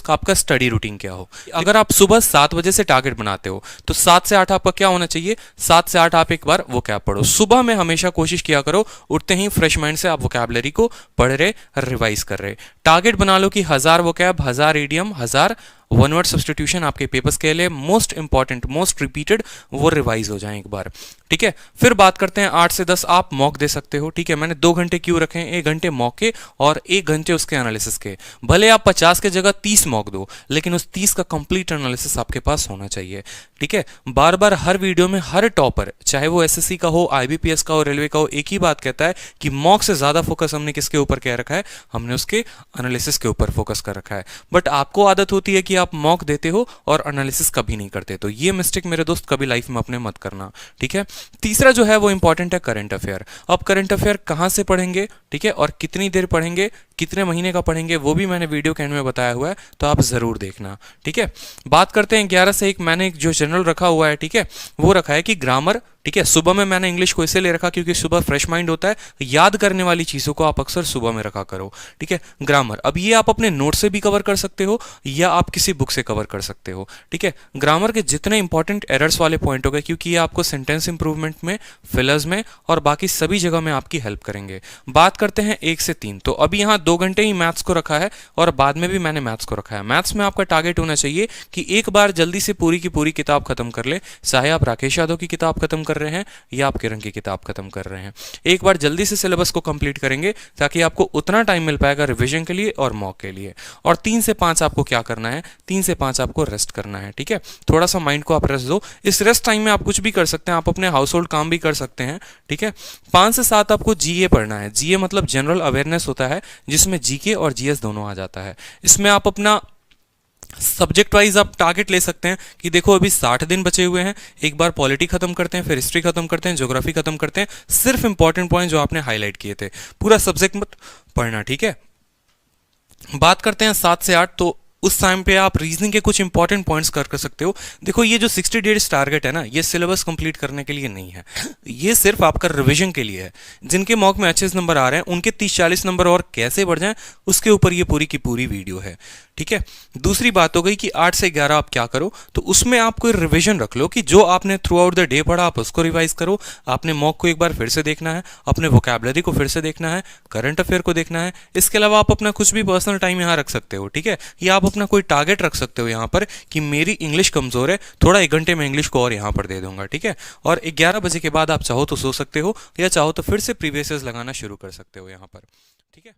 आपका study routine क्या हो। अगर आप सुबह 7 बजे से टारगेट बनाते हो तो 7 से 8 आपका क्या होना चाहिए, 7 से 8 आप एक बार वोकैब पढ़ो। सुबह में हमेशा कोशिश किया करो उठते ही फ्रेश माइंड से आप वोकैबलरी को पढ़ रहे, रिवाइज कर रहे। टारगेट बना लो कि 1000 vocab, 1000 idiom, 1000 one word substitution आपके पेपर्स के लिए मोस्ट इंपॉर्टेंट, मोस्ट रिपीटेड, वो रिवाइज हो जाए एक बार। ठीक है, फिर बात करते हैं 8 से 10 आप मॉक दे सकते हो। ठीक है, मैंने 2 घंटे क्यों रखे हैं, 1 घंटे मॉक के और 1 घंटे उसके एनालिसिस के। भले आप 50 के जगह 30 मॉक दो, लेकिन उस 30 का कंप्लीट एनालिसिस आपके पास होना चाहिए। ठीक है, बार बार हर वीडियो में हर टॉपर, चाहे वो एसएससी का हो, आईबीपीएस का हो, रेलवे का हो, एक ही बात कहता है कि मॉक से ज्यादा फोकस हमने किसके ऊपर क्या रखा है, हमने उसके एनालिसिस के ऊपर फोकस कर रखा है। बट आपको आदत होती है कि आप मॉक देते हो और एनालिसिस कभी नहीं करते, तो ये मिस्टेक मेरे दोस्त कभी लाइफ में अपने मत करना। ठीक है, तीसरा जो है वो इंपॉर्टेंट है करंट अफेयर। अब करंट अफेयर कहां से पढ़ेंगे, ठीक है, और कितनी देर पढ़ेंगे, कितने महीने का पढ़ेंगे, वो भी मैंने वीडियो के एंड में बताया हुआ है, तो आप जरूर देखना। ठीक है, बात करते हैं 11 से 1 मैंने जो जनरल रखा हुआ है, ठीक है, वो रखा है कि ग्रामर। ठीक है, सुबह में मैंने इंग्लिश को इसे ले रखा क्योंकि सुबह फ्रेश माइंड होता है, याद करने वाली चीजों को आप अक्सर सुबह में रखा करो। ठीक है, ग्रामर अब ये आप अपने नोट से भी कवर कर सकते हो या आप किसी बुक से कवर कर सकते हो। ठीक है, ग्रामर के जितने इंपॉर्टेंट एरर्स वाले पॉइंट हो गए, क्योंकि ये आपको सेंटेंस इंप्रूवमेंट में, फिलर्स में और बाकी सभी जगह में आपकी हेल्प करेंगे। बात करते हैं 1 से 3, तो अभी यहाँ 2 घंटे ही मैथ्स को रखा है और बाद में भी मैंने मैथ्स को रखा है। मैथ्स में आपका टारगेट होना चाहिए कि एक बार जल्दी से पूरी की पूरी किताब खत्म कर ले, चाहे आप राकेश यादव की किताब खत्म कर रहे हैं या आप किरण की किताब खत्म कर रहे हैं। एक बार जल्दी से सिलेबस को कंप्लीट करेंगे ताकि आपको उतना टाइम मिल पाएगा रिवीजन के लिए और मॉक के लिए। और 3 से 5 आपको क्या करना है, 3 से 5 आपको रेस्ट करना है। ठीक है, थोड़ा सा माइंड को आप रेस्ट दो। इस रेस्ट टाइम में आप कुछ भी कर सकते हैं, आप अपने हाउस होल्ड काम भी कर सकते हैं। ठीक है, 5 से 7 आपको जीए पढ़ना है। जीए मतलब जनरल अवेयरनेस होता है, जिसमें जीके और जीएस दोनों आ जाता है। इसमें आप अपना सब्जेक्ट वाइज आप टारगेट ले सकते हैं कि देखो अभी 60 दिन बचे हुए हैं, एक बार पॉलिटी खत्म करते हैं, फिर हिस्ट्री खत्म करते हैं, ज्योग्राफी खत्म करते हैं, सिर्फ इंपॉर्टेंट पॉइंट जो आपने हाईलाइट किए थे, पूरा सब्जेक्ट मत पढ़ना। ठीक है, बात करते हैं 7 से 8, तो उस टाइम पे आप रीजनिंग के कुछ इंपॉर्टेंट पॉइंट्स कर सकते हो। देखो ये जो 60 डेज टारगेट है ना, ये सिलेबस कंप्लीट करने के लिए नहीं है, ये सिर्फ आपका रिवीजन के लिए है। जिनके मॉक में अच्छे नंबर आ रहे हैं उनके 30-40 नंबर और कैसे बढ़ जाएं, उसके ऊपर ये पूरी की पूरी वीडियो है। ठीक है, दूसरी बात हो गई कि 8 से 11 आप क्या करो, तो उसमें आप कोई रिवीजन रख लो कि जो आपने थ्रू आउट द डे पढ़ा आप उसको रिवाइज करो। आपने मॉक को एक बार फिर से देखना है, अपने वोकैबुलरी को फिर से देखना है, करंट अफेयर को देखना है। इसके अलावा आप अपना कुछ भी पर्सनल टाइम यहाँ रख सकते हो। ठीक है, या आप अपना कोई टारगेट रख सकते हो यहाँ पर कि मेरी इंग्लिश कमजोर है, थोड़ा 1 घंटे में इंग्लिश को और यहाँ पर दे दूंगा। ठीक है, और 11 बजे के बाद आप चाहो तो सो सकते हो या चाहो तो फिर से प्रीवियस लगाना शुरू कर सकते हो यहाँ पर। ठीक है।